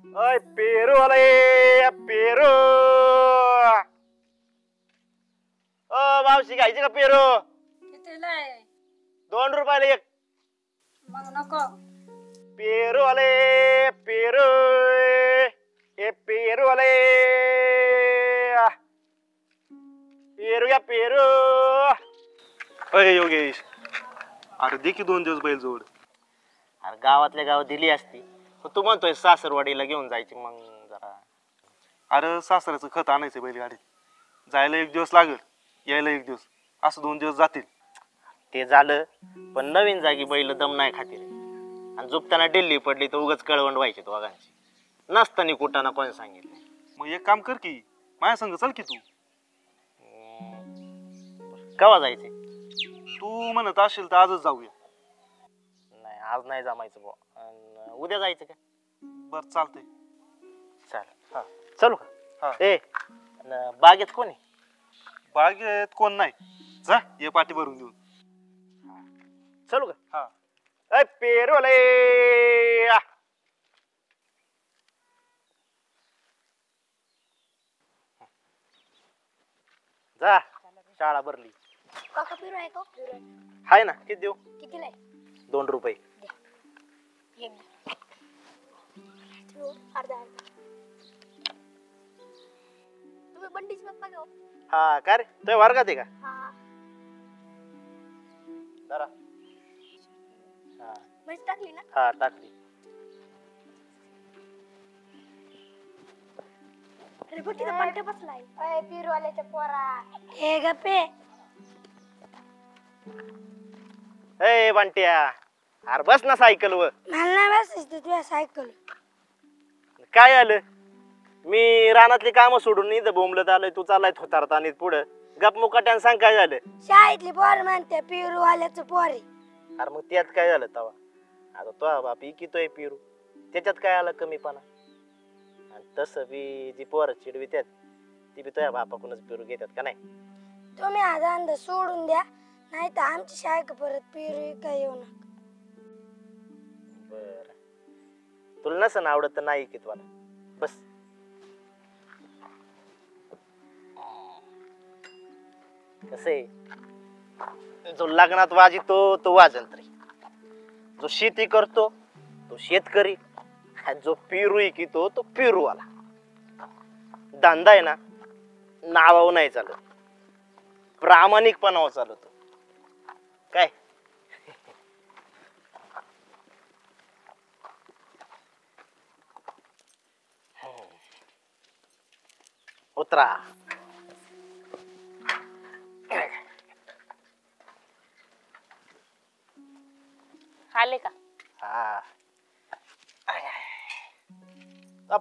ओय पेरू आले पेरू. ओ मावशी घ्यायची का पेरू? कितीला आहे? 2 रुपयाला एक. मग नको. पेरू आले पेरू. ए पेरू आले. पेरू या पेरू. अरे योगेश, अरे दे की 2 दिवस बैल जोड. अरे गावातल्या गावात दिली असती, तू म्हणतोय सासरवाडीला घेऊन जायची मग जरा. अरे सासऱ्याचं खत आणायचं बैलगाडीत, जायला 1 दिवस लागेल, यायला 1 दिवस, असं 2 दिवस जातील. ते झालं, पण नवीन जागी बैल दम नाही खातील. आणि झोपताना डिल्ली पडली तर उगाच कळवंड व्हायची तो वाघांची. नसताना कुठाना कोण सांगितलं. मग एक काम कर की, माझ्या संग चल की तू. केव्हा जायचे? तू म्हणत असशील तर आजच जाऊया. नाही आज नाही जमायचं बुवा, उद्या जायचं का? बर चालतंय. चाल हा चलू का? हा. ए बागेत कोणी? बागेत कोण नाही, जा ये पाठी भरून घेऊन. चलू का? हा. ए पेरूले. जा शाळा भरली. काका पेरू आहे का? हाय ना, किती देऊ? कितीला आहे? 2 रुपये. एक अर्धा अर्धा. तुम्ही बंडीचे पप्पा का? हा काय रे, तुझ्या वर्गात आहे का? हा. जरा हा म्हणजे टाकली ना? हा टाकली. अरे बघ तिथं पंट बसलाय. अय पेरूवाल्याच्या पोरा. हे गप्पे. ए बंट्या, अरे बस ना सायकल वर. मला नाही बसायचं तुझ्या सायकल. काय आलं? मी रानातली कामं सोडून इथं बोंबलत आलोय, तू चाललाय थोतारत आणि पुढं गप मुकाट्यानं सांग काय झालं? शाळेतली पोर म्हणते पेरूवाल्याचं पोर आहे. अरे मग त्यात काय झालं तवा? आता तो बाप इकितोय पेरू, त्याच्यात काय आलं कमीपणा? आणि तसं बी जी पोरं चिडवित्यात ती बी तुझ्या बापाकडूनच पेरू घेतात का नाही? तुम्ही हा धंदा सोडून द्या, नाही तर आमची शाळेत परत पेरू काय येऊ नका. बर, तुला नसन आवडत तर नाही की तुला बस. कसे जो लग्नात वाजितो तो वाजंत्री, जो शेती करतो तो शेतकरी, जो पेरू इकितो तो पेरूवाला. धंदा आहे ना नावावर नाही चालत, प्रामाणिकपणावर चालतो. काय उतरा. आले का? हा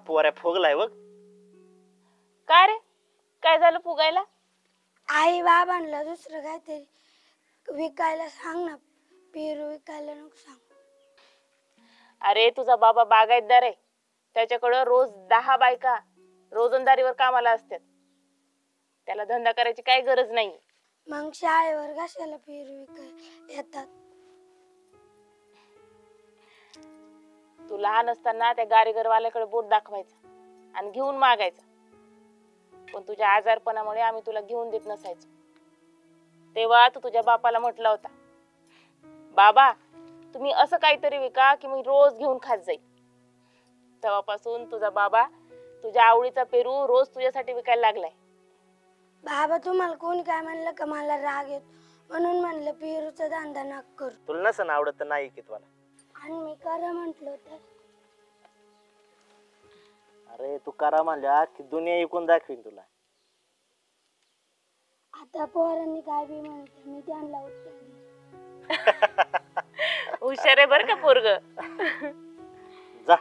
पोऱ्या फुगलाय बघ. काय रे, काय झालं फुगायला? आई बाबांना दुसरं काहीतरी विकायला सांग ना, पेरू विकायला नको सांग. अरे तुझा बाबा बागायतदार आहे, त्याच्याकडं रोज 10 बायका रोजंदारीवर कामाला असतात. त्याला धंदा करायची काही गरज नाही. मग शाळेवर कशाला पेरू विकायला येतात? तू लहान असताना त्या गारीगरवाल्याकडे बोट दाखवायचा आणि घेऊन मागायचा, पण तुझ्या आजारपणामुळे आम्ही तुला घेऊन देत नसायचो. तेव्हा तू तुझ्या बापाला म्हटला होता, बाबा तुम्ही असं काहीतरी विका की मी रोज घेऊन खात जाईल. तेव्हापासून तुझा बाबा तुझ्या आवडीचा पेरू रोज तुझ्यासाठी विकायला लागलाय. बाबा तुम्हाला कोणी काय म्हणलं का मला राग येतो, म्हणून म्हणलं पेरूचा धंदा नका करू. तुला नसन आवडत तर नाही की तुला. आणि मी करा म्हंटल तर अरे तू करा म्हणल्या की दुनिया इकून दाखवीन तुला. आता पोरांनी काय बी म्हणते मी त्यांना उत्तर देईन. हुशार आहे बर का पोरग. जा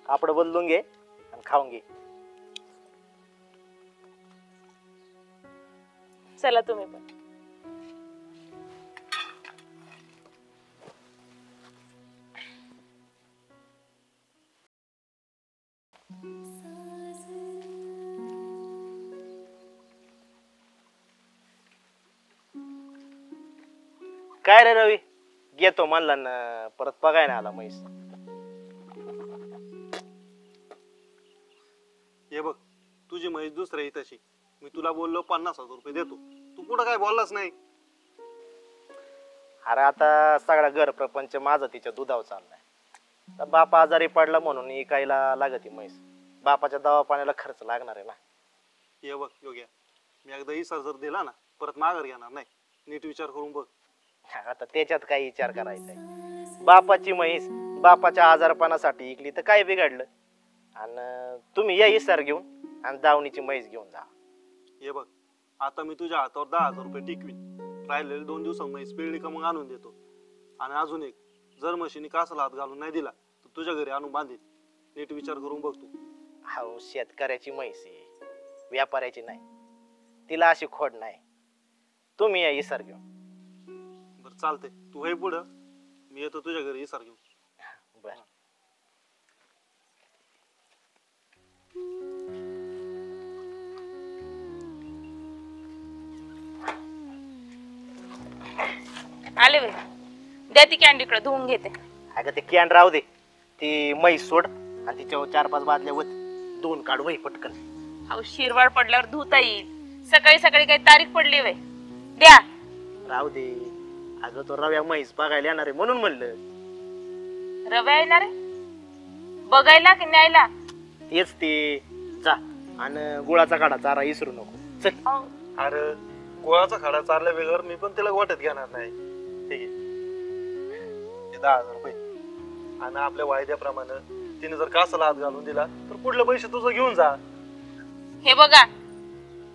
कापड बदलून घे आणि खाऊन घे. चला तुम्ही पण. काय रे रवी, घेतो म्हणला ना परत बघाय ना आला म्हैस. तुझी म्हैस दुसऱ्या इथंशी. मी तुला बोललो 50,000 रुपये देतो, तू पुढं काय बोललाच नाही. अरे आता सगळा घर प्रपंच माझं तिच्या दुधावर चाललाय. तर बाप आजारी पडला म्हणून इकायला लागती म्हैस. बापाच्या दवापाण्याला खर्च लागणार आहे ना. हे बघ योग्या, मी एकदा इसार जर दिला ना परत माघार घेणार नाही. नीट विचार करून बघ. आता त्याच्यात काही विचार करायचा आहे. बापाची म्हैस बापाच्या आजारपणासाठी इकली तर काय बिघडलं. आणि तुम्ही या इसार घेऊन आणि दावणीची म्हैस घेऊन जा. हे बघ, आता मी तुझ्या हातावर 10,000 रुपये टिकवीन. राहिलेले 2 दिवसात म्हैस पिळली का मग आणून देतो. आणि अजून एक, जर म्हशीने कासाला हात घालून नाही दिला तर तुझ्या घरी आणून बांधील. नीट विचार करून बघ तू. हो, शेतकऱ्याची म्हैस आहे, व्यापाऱ्याची नाही. तिला अशी खोड नाही. तुम्ही या इसार घेऊन. बरं चालते, तू हे पुढं, मी येतो तुझ्या घरी इसार घेऊन. बर. आले वे, द्या ती कॅन्डीकडे धुवून घेते. अगं ते कॅन राहू दे. ती म्हैस सोड आणि तिच्यावर 4-5 बादल्या वत 2 काढ वही पटकन. अहो शिरवाळ पडल्यावर धुता येईल. सकाळी सकाळी काही तारीख पडली वे, द्या. राहू दे. अगं तो रव्या म्हैस बघायला येणार आहे म्हणून म्हणलं. रव्या येणार आहे बघायला की न्यायला? तेच ते. जा आणि गुळाचा काढा चारा विसरू नको. चल. अहो, अरे गोळाचा खडा चारल्या वेगळं मी पण तिला वाटत घेणार नाही. ठीक आहे, हे 10,000 रुपये. आणि आपल्या वायद्याप्रमाणे तिने जर कासाला हात घालून दिला तर पुढले पैसे तुझं घेऊन जा. हे बघा,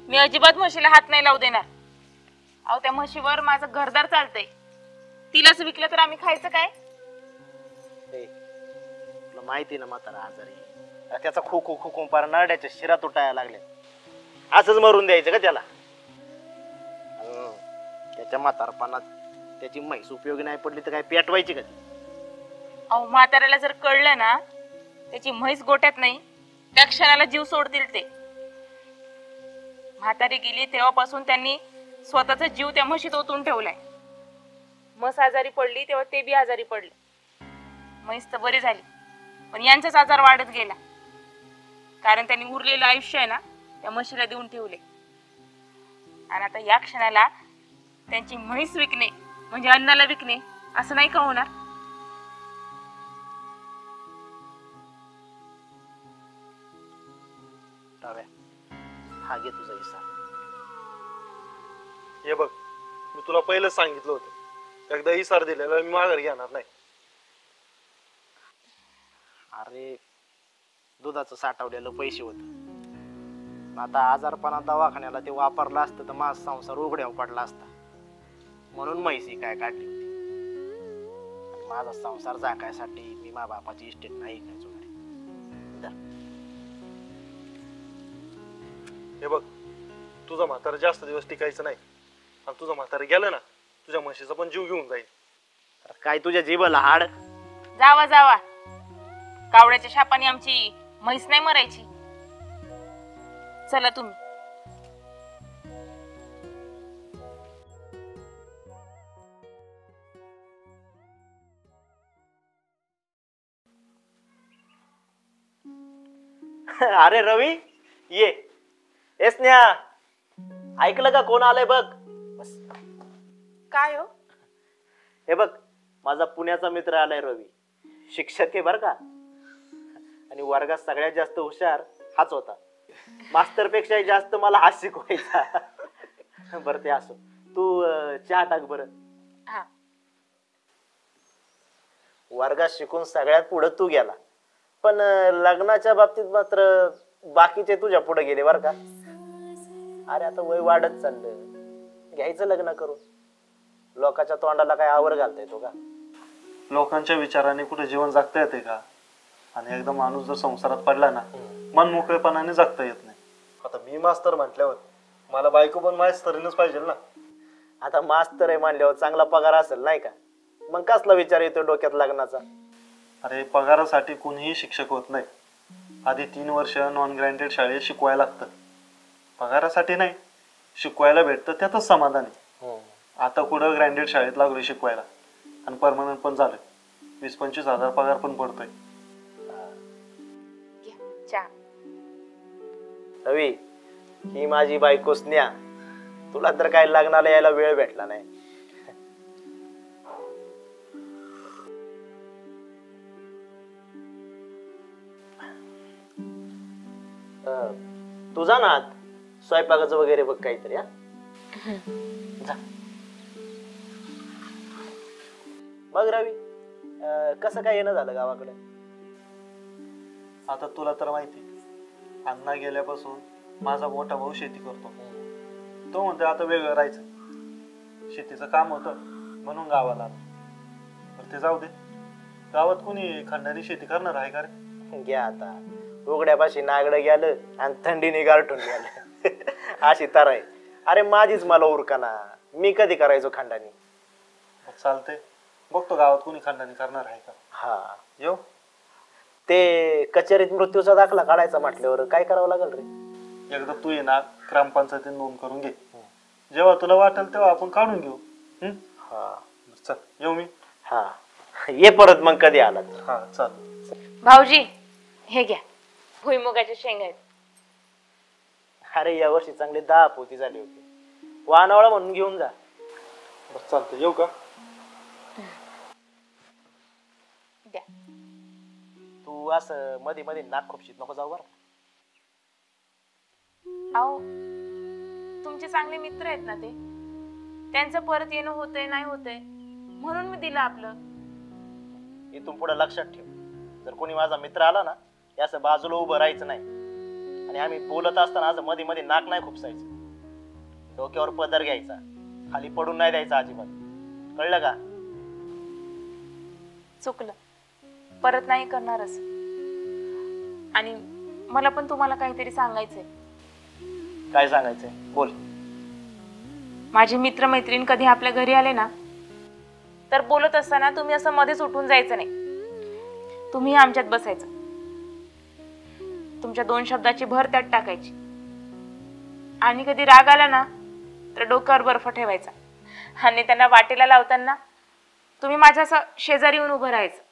मी अजिबात म्हशीला हात नाही लावू देणार. अहो त्या म्हशीवर माझं घरदार चालतंय. तिलाच विकलं तर आम्ही खायचं काय? ए, तुला माहिती ना म्हातारा आजारी. त्याचा खोकू खोकून पार नरड्याच्या शिरा तुटायला लागल्या. असंच मरून द्यायचं का त्याला? त्याच्या म्हातारपणात त्याची म्हैस उपयोगी नाही पडली तर काय पेटवायची का ती? अहो म्हाताऱ्याला जर कळलं ना त्याची म्हैस गोट्यात नाही, त्या क्षणाला जीव सोडतील ते. म्हातारी गेली तेव्हापासून त्यांनी स्वतःचा जीव त्या म्हशीत ओतून ठेवलाय. म्हस आजारी पडली तेव्हा ते बी आजारी पडले. म्हैस तर बरी झाली, पण यांचाच आजार वाढत गेला. कारण त्यांनी उरलेलं आयुष्य आहे ना त्या म्हशीला देऊन ठेवले. आणि आता या क्षणाला त्यांची म्हैस विकणे म्हणजे अन्नाला विकणे असं नाही का होणार? राव्या, हा घे तुझा हिस्सा. हे बघ, मी तुला पहिलंच सांगितलं होतं, एकदा इसार दिलेला मी माघार घेणार नाही. अरे दुधाचं साठवलेलं पैसे होत. आता आजारपणा दवाखान्याला ते वापरलं असतं तर माझा संसार उघड्यावर पडला असता. म्हणून म्हैसी काय काढली होती. आणि माझा संसार झाकायसाठी मी माझ्या बापाची इस्टेट नाही काय जोडली. हे बघ, तुझं म्हातारं जास्त दिवस टिकायचं नाही. आणि तुझं म्हातारं गेलं ना तुझ्या म्हशीचा पण जीव घेऊन जाईल. काय तुझ्या जीवाला हाड? जावा जावा, कावड्याच्या शापाने आमची म्हैस नाही मरायची. चला तुम्ही. अरे रवी, ये. येस न्या, ऐकलं का कोण आलंय बघ. बस. काय हो? हे बघ, माझा पुण्याचा मित्र आलाय रवी. शिक्षक आहे बर का. आणि वर्गात सगळ्यात जास्त हुशार हाच होता. मास्तर पेक्षा जास्त मला हाच शिकवायचा. बरं ते असो, तू चहा टाक बरं. हा. वर्गात शिकून सगळ्यात पुढे तू गेला, पण लग्नाच्या बाबतीत मात्र बाकीचे तुझ्या पुढे गेले बर का. अरे आता वय वाढत चाललं, घ्यायचं लग्न करून. लोकांच्या तोंडाला काय आवर घालता येतो का? लोकांच्या विचाराने कुठे जीवन जगता येते का? आणि एकदा माणूस जर संसारात पडला ना मन मोकळेपणाने जगता येत नाही. आता मी मास्तर म्हटल्यावर मला बायको पण मास्तरीनच पाहिजे ना. आता मास्तर आहे मानल्यावर चांगला पगार असेल नाही का, मग कसला विचार येतो डोक्यात लग्नाचा? अरे पगारासाठी कोणीही शिक्षक होत नाही. आधी 3 वर्ष नॉन ग्रँटेड शाळेत शिकवायला लागतं. पगारासाठी नाही, शिकवायला भेटतं त्यातच समाधान आहे. आता कुठं ग्रँटेड शाळेत लागलोय शिकवायला आणि परमनंट पण झालं. 20-25 हजार पगार पण पडतोय. चहा. रवी, ही माझी बायको स्नेहा. तुला तर काय लग्नाला यायला वेळ भेटला नाही. तू जा ना आत. स्वयंपाकाचं वगैरे बघ काहीतरी. हा जा. मग रवी, कसं काय येणं झालं गावाकडे? आता तुला तर माहिती, अण्णा गेल्यापासून माझा मोठा भाऊ शेती करतो. तो म्हणतो आता वेगळं राहायचं. शेतीचं काम होतं म्हणून गावाला आलो. तर ते जाऊ दे, गावात कोणी खंडानी शेती करणार आहे का रे? घ्या आता, उघड्यापाशी नागडं गेलं आणि थंडीने गारठून गेलं. अशी तर आहे. अरे माझीच मला उरकाना, मी कधी करायचो खंडानी. चालते, बघतो गावात कोणी खंडानी करणार आहे का. हा, येऊ. ते कचेरीत मृत्यूचा दाखला काढायचा म्हटल्यावर काय करावं लागेल रे? एकदा तू ये ना, ग्रामपंचायतीत नोंद करून घे. जेव्हा तुला वाटेल तेव्हा आपण काढून घेऊ. हा चल, येऊ मी. हा, ये परत मग कधी आला तर. हा चाल. भाऊजी, हे घ्या, भुईमुगाच्या शेंगा आहेत. अरे या वर्षी चांगली 10 पोती झाली होती. वानवळा म्हणून घेऊन जा. बस चालतं, येऊ का? द्या. तू असं मध्ये मध्ये नाक खुपशीत नको जाऊ बरं. अहो, तुमचे चांगले मित्र आहेत ना ते, त्यांचं परत येणं होतंय नाही होतंय म्हणून मी दिलं आपलं. इथून पुढे लक्षात ठेव, जर कोणी माझा मित्र आला ना, असं बाजूला उभं राहायचं नाही. आणि आम्ही बोलत असताना असं मध्ये मध्ये नाक नाही खुपसायचं. डोक्यावर पदर घ्यायचा, खाली पडून नाही द्यायचा अजिबात. कळलं का? चुकलं, परत नाही करणारच. आणि मला पण तुम्हाला काहीतरी सांगायचंय. काय सांगायचंय बोल. माझे मित्र मैत्रीण कधी आपल्या घरी आले ना, तर बोलत असताना तुम्ही असं मध्येच उठून जायचं नाही. तुम्ही आमच्यात बसायचं. तुमच्या 2 शब्दाची भर त्यात टाकायची. आणि कधी राग आला ना, तर डोक्यावर बर्फ ठेवायचा. आणि त्यांना वाटेला लावताना तुम्ही माझ्या असं शेजारी येऊन उभं राहायचं.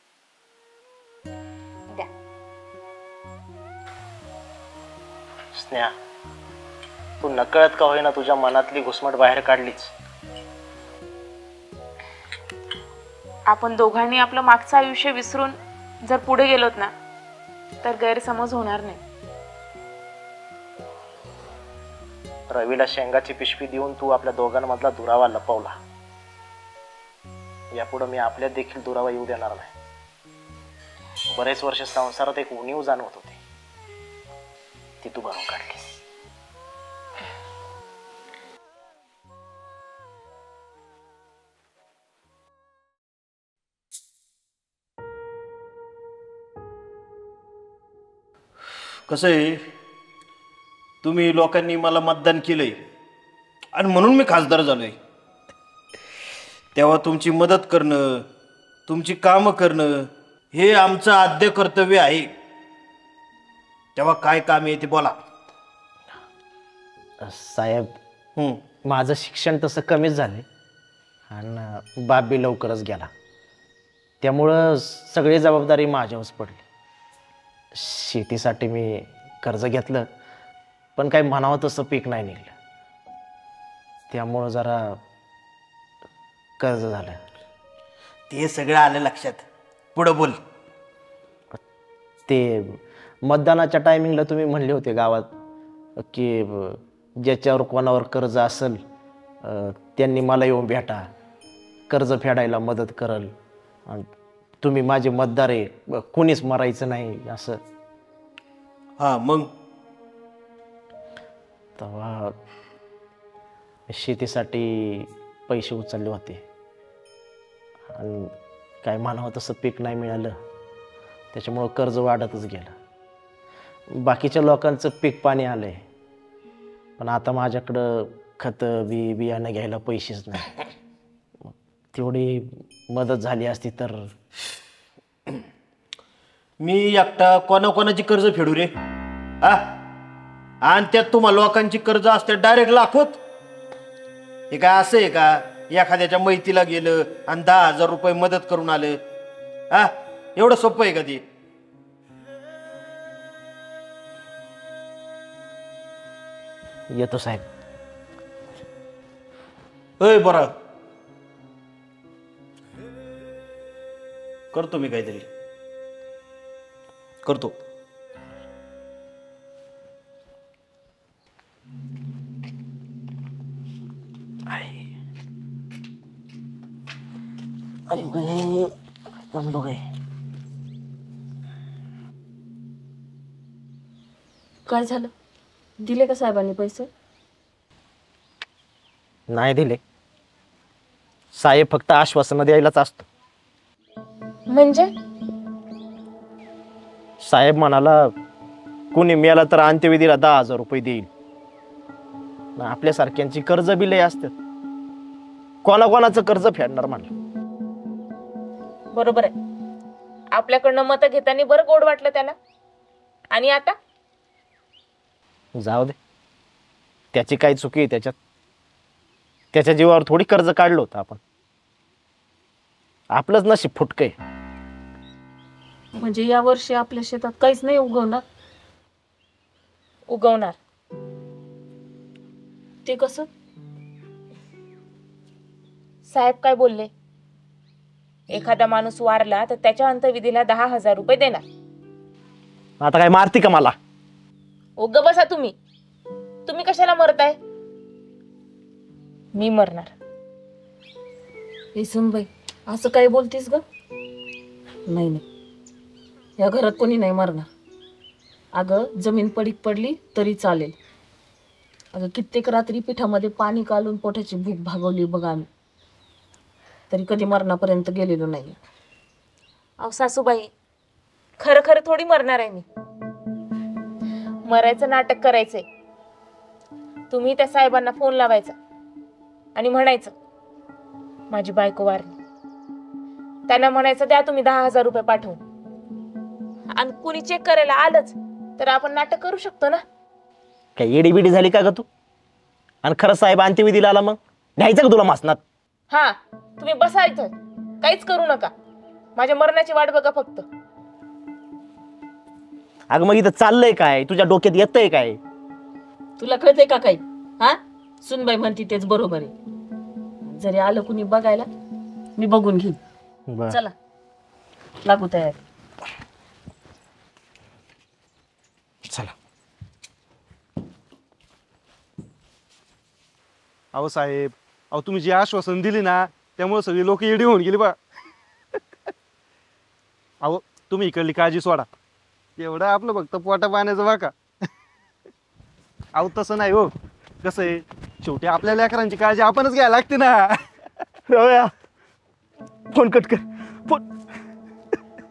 द्या. स्नेहा, तू नकळत का होईना तुझ्या मनातली घुसमट बाहेर काढलीच. आपण दोघांनी आपलं मागचं आयुष्य विसरून जर पुढे गेलोत ना, तर गैरसमज होणार नाही. रवीला शेंगाची पिशवी देऊन तू आपल्या दोघांमधला दुरावा लपवला. यापुढे मी आपल्यात देखील दुरावा येऊ देणार नाही. बरेच वर्ष संसारात एक उणीव जाणवत होती, ती तू भरून काढलीस. कसं आहे, तुम्ही लोकांनी मला मतदान केलंय आणि म्हणून मी खासदार झालोय. तेव्हा तुमची मदत करणं, तुमची कामं करणं हे आमचं आद्य कर्तव्य आहे. तेव्हा काय काम आहे ते बोला. साहेब, माझं शिक्षण तसं कमीच झालंय आणि बाप बी लवकरच गेला. त्यामुळं सगळी जबाबदारी माझ्यावरच पडली. शेतीसाठी मी कर्ज घेतलं, पण काही म्हणावं तसं पीक नाही निघलं. त्यामुळं जरा कर्ज झालं. ते सगळं आलं लक्षात. पुढं बोल. ते मतदानाच्या टायमिंगला तुम्ही म्हणले होते गावात की ज्याच्यावर कोणावर कर्ज असेल त्यांनी मला येऊन भेटा, कर्ज फेडायला मदत करल, तुम्ही माझे मतदार आहे, कोणीच मरायचं नाही असं. हां, मग तेव्हा शेतीसाठी पैसे उचलले होते आणि काय म्हणावं तसं पीक नाही मिळालं. त्याच्यामुळं कर्ज वाढतच गेलं. बाकीच्या लोकांचं पीक पाणी आलं आहे, पण आता माझ्याकडं खतं बियाणं घ्यायला पैसेच नाही. तेवढी मदत झाली असती तर. मी एकटा कोणाकोणाची कर्ज फेडू रे? हा, आणि त्यात तुम्हाला लोकांची कर्ज असते डायरेक्ट लाखोत. हे काय असं आहे का, एखाद्याच्या मैतीला गेलं आणि 10,000 रुपये मदत करून आलं? हा, एवढं सोपं आहे का ते? येतो साहेब. अय बरा करतो मी काहीतरी करतो. काय झालं? दिले का साहेबांनी पैसे? नाही दिले साहेब, फक्त आश्वासन द्यायलाच असतो. म्हणजे साहेब म्हणाला कोणी मेला तर अंत्यविधीला 10,000 रुपये देईल. आपल्यासारख्यांची कर्ज बिले असतात, कोणाकोणाचं कर्ज फेडणार म्हणलं. बरोबर आहे. आपल्याकडनं मतं घेताना बरं गोड वाटलं त्याला, आणि आता जाऊ दे, त्याची काय चुकी आहे त्याच्यात? त्याच्या जीवावर थोडी कर्ज काढलं होतं आपण. आपलंच नशीब फुटकंय. म्हणजे या वर्षी आपल्या शेतात काहीच नाही उगवणार? उगवणार. ते कसं? साहेब काय बोलले? एखादा माणूस वारला तर त्याच्या अंत्यविधीला 10,000 रुपये देणार. आता काय मारती का मला? उग बसा तुम्ही. तुम्ही कशाला मरताय? मी मरणार. हे सुनबाई, असं काय बोलतीस ग? नाही नाही, या घरात कोणी नाही मरणार. अगं जमीन पडीक पडली तरी चालेल. अगं कित्येक रात्री पिठामध्ये पाणी कालून पोटाची भूक भागवली बघ आम्ही, तरी कधी मरणापर्यंत गेलेलो नाही. अहो सासूबाई, खरं खरं थोडी मरणार आहे मी. मरायचं नाटक करायचंय. तुम्ही त्या साहेबांना फोन लावायचा आणि म्हणायचं माझी बायको वारली. त्यांना म्हणायचं द्या तुम्ही 10,000 रुपये पाठवून. आणि कुणी चेक करायला आलंच तर आपण नाटक करू शकतो ना. काय एडीबिडी झाली का ग तू? आणि खरं साहेब अंत्यविधीला आला मग न्यायचं का तुला मासनात? हा, तुम्ही बसा इथं, काहीच करू नका. माझ्या मरणाची वाट बघा फक्त. अगं मग इथं चाललंय काय? तुझ्या डोक्यात येतंय काय? तुला कळतंय का काही? हा, सुनबाई म्हणती तेच बरोबर आहे. जरी आलं कुणी बघायला मी बघून घेईन. बरं. चला लागू तयार. चला. अहो साहेब, अहो तुम्ही जी आश्वासन दिली ना त्यामुळे सगळी लोक येडी होऊन गेली बा. अहो तुम्ही इकडली काळजी सोडा, एवढं आपलं फक्त पोटा पाण्याचं बा का. अहो तसं नाही हो, कसं आहे शेवटी आपल्या लेकरांची काळजी आपणच घ्यायला लागते ना. रव्या, फोन कट कर. फोन.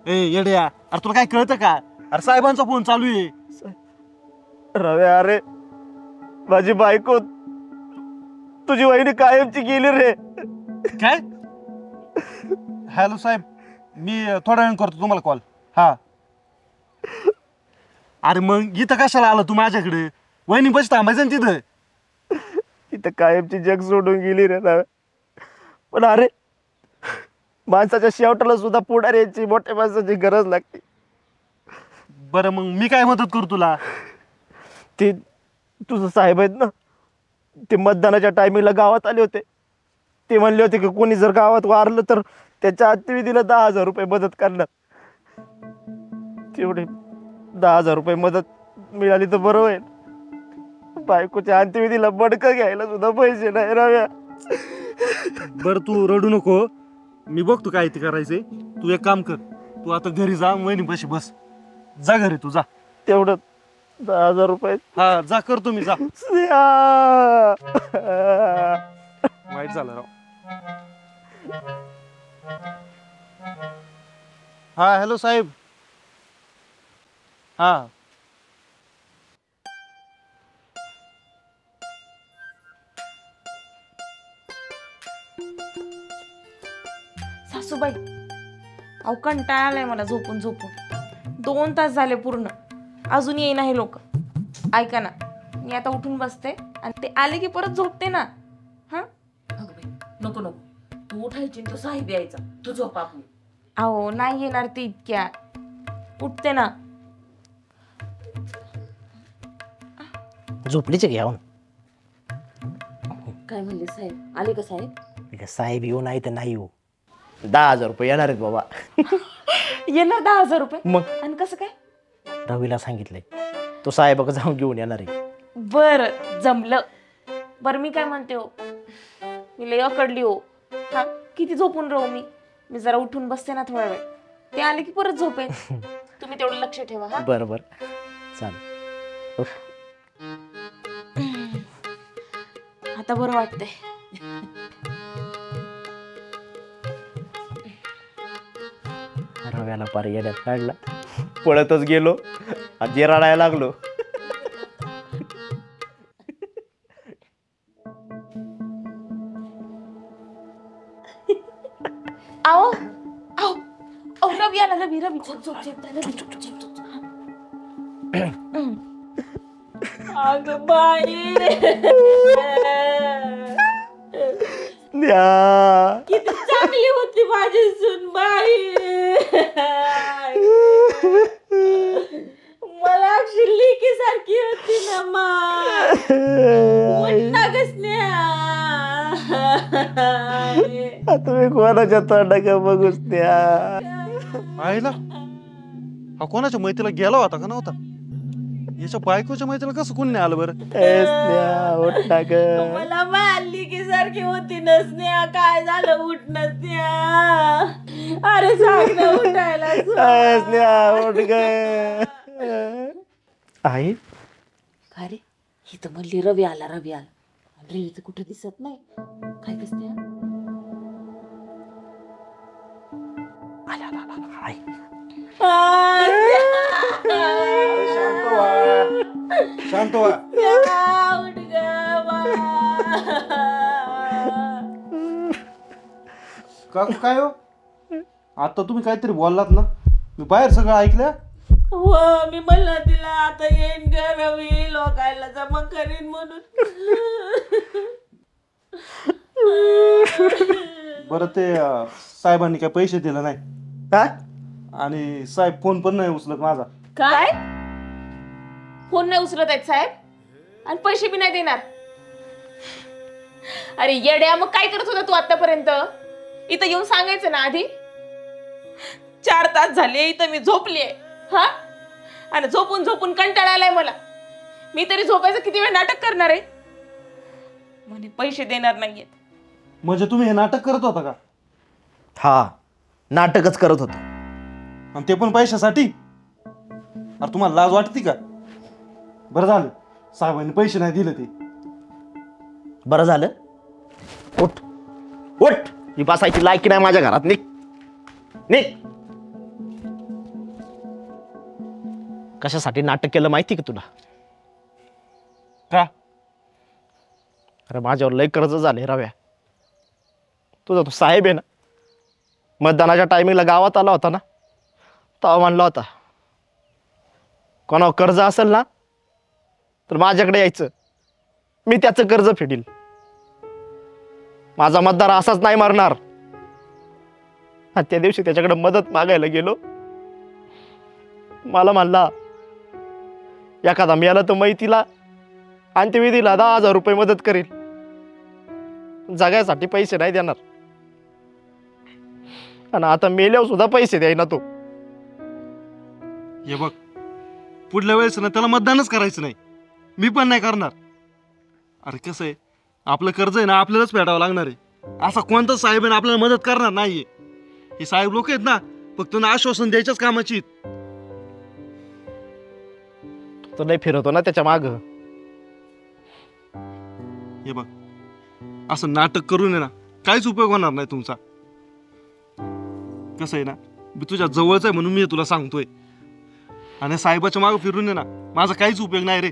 ए येड्या, अरे तुला काय कळतं का? अरे साहेबांचा फोन चालू आहे. रव्या, अरे माझी बायको तुझी वहिनी कायमची गेली रे. काय? हॅलो साहेब, मी थोड्या वेळ करतो तुम्हाला कॉल. हा. अरे मग इथं कशाला आला तू माझ्याकडे? वहिनी बस थांबायचं ना तिथं. तिथं कायमची जग सोडून गेली रे रव्या. पण अरे माणसाच्या शेवटाला सुद्धा पुढाऱ्यांची, मोठ्या माणसाची गरज लागते. बरं मग मी काय मदत करू तुला? ते तुझं साहेब आहेत ना, ते मतदानाच्या टायमिंगला गावात आले होते. ते म्हणले होते की कोणी जर गावात वारलं तर त्याच्या अंत्यविधीला 10,000 रुपये मदत करणार. तेवढे 10,000 रुपये मदत मिळाली तर बरं होईल. बायकोच्या अंत्यविधीला बडकं घ्यायला सुद्धा पैसे नाही रव्या. बरं तू रडू नको, मी बघतो काय ते करायचंय. तू एक काम कर, तू आता घरी जा, वहिनी पाशी बस. जा घरी तू जा. तेवढं 10,000 रुपये. हा जा, करतो मी, जा. स्नेहा. वाईट झालं राव. हा हॅलो साहेब. हा सासूबाई, अहो कंटाळा आलाय मला झोपून झोपून. 2 तास झाले पूर्ण, अजून येईना हे लोक. ऐका ना, मी आता उठून बसते आणि ते आले की परत झोपते ना. हा नको नको, तू उठायची तो साहेब यायचा, तू झोप आपली. अहो नाही येणार ते इतक्या. उठते ना. झोपलीच घ्या. काय म्हणले साहेब? आले का साहेब? ठीक आहे, साहेब येऊ नाही तर नाही येऊ 10,000 रुपये येणार आहेत बाबा. येणार 10,000 रुपये? मग आणि कसं काय? रवीला सांगितलंय तो साहेब जाऊन घेऊन येणार आहे. बर जमलं. बर मी काय म्हणते हो, मी लय अकडली हो. हा किती झोपून राहू मी? मी जरा उठून बसते ना थोडा वेळ, ते आले की परत झोपेन. तुम्ही तेवढं लक्ष ठेवा. हा बरं बरं चालेल. आता बरं वाटतंय. रव्याला पार येण्यात काढला, पळतच गेलो आणि जे रडायला लागलो. आओ आओ आओ, रवी आला. रवी रवी झोप झोप झोप रवी, झोप झोप झोप. अगं बाई किती चांगली होती माझी सूनबाई. मला अक्षी लेकी सारखी होती ना मा. उठ ना ग स्नेहा. तुम्ही कोणाच्या तोंडाकडे बघूच त्या. आईला हा कोणाच्या मैत्रीला गेला होता का नव्हता? याच्या बायकोच्या मैत्रीला कसं कोणी नाही आलं बरं? मला मारली की सारखी होती ना स्नेहा. काय झालं? उठ ना स्नेहा. अरे सांग ना उठायला. आई काय रे? ही तर म्हणली रवी आला रवी आला. रवी तर कुठं दिसत नाही. काय कसते? आई शांत व्हा. उठ ग काकू काय हो, आता तुम्ही काहीतरी बोललात ना, मी बाहेर सगळं ऐकलं. हो मी म्हणलं तिला आता येईन ग रवी, लोकायला जमा करीन म्हणून. बरं ते साहेबांनी काय पैसे दिले नाही काय? आणि साहेब फोन पण नाही उचलत माझा. काय? फोन नाही उचलत आहेत साहेब आणि पैसे बी नाही देणार? अरे येड्या, मग काय करत होता तू आतापर्यंत? इथं येऊन सांगायचं ना आधी. 4 तास झाले इथं मी झोपलीये. हा आणि झोपून झोपून कंटाळा आलाय मला. मी तरी झोपायचं किती वेळ नाटक करणार आहे? म्हणे पैसे देणार नाहीयेत. म्हणजे तुम्ही हे नाटक करत होता का? हा नाटकच करत होतो. आणि ते पण पैशासाठी? अरे तुम्हाला लाज वाटते का? बरं झालं साहेबांनी पैसे नाही दिले ते. बरं झालं. उठ उठ, ही बसायची लायकी नाही माझ्या घरात. निघ निघ. कशासाठी नाटक केलं माहिती का तुला? का? अरे माझ्यावर लय कर्ज झाले रव्या. तुझा तो साहेब आहे ना, मतदानाच्या टायमिंगला गावात आला होता ना, तेव्हा म्हणला होता कोणावर कर्ज असेल ना तर माझ्याकडे यायचं, मी त्याचं कर्ज फेडील. माझा मतदार असाच नाही मरणार. आणि त्या दिवशी त्याच्याकडे मदत मागायला गेलो, मला म्हणला एखादा मिळाला तर मैतीला अंत्यविधीला 10,000 रुपये मदत करील, जगायसाठी पैसे नाही देणार. आणि आता मेल्यावर सुद्धा पैसे द्यायना तो. हे बघ, पुढल्या वेळेस ना त्याला मतदानच करायचं नाही, मी पण नाही करणार. अरे कसं आहे, आपलं कर्ज आहे ना आपल्यालाच फेडावं लागणार आहे. असा कोणता साहेब आहे ना आपल्याला मदत करणार नाहीये. हे साहेब लोक आहेत ना फक्त ना आश्वासन द्यायच्याच कामाची. तो नाही फिरवतो ना त्याच्या माग. हे बघ, असं नाटक करून आहे ना काहीच उपयोग होणार नाही तुमचा. कसं आहे ना, मी तुझ्या जवळच आहे म्हणून मी तुला सांगतोय. आणि साहेबाच्या मागे फिरून आहे ना माझा काहीच उपयोग नाही रे.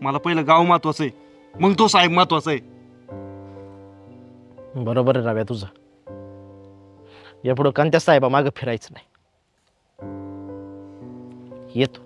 मला पहिलं गाव महत्वाचं आहे, मग तो साहेब महत्वाचा आहे. बरोबर आहे रव्या तुझं. यापुढं कोणत्या साहेबा मागं फिरायचं नाही. येतो.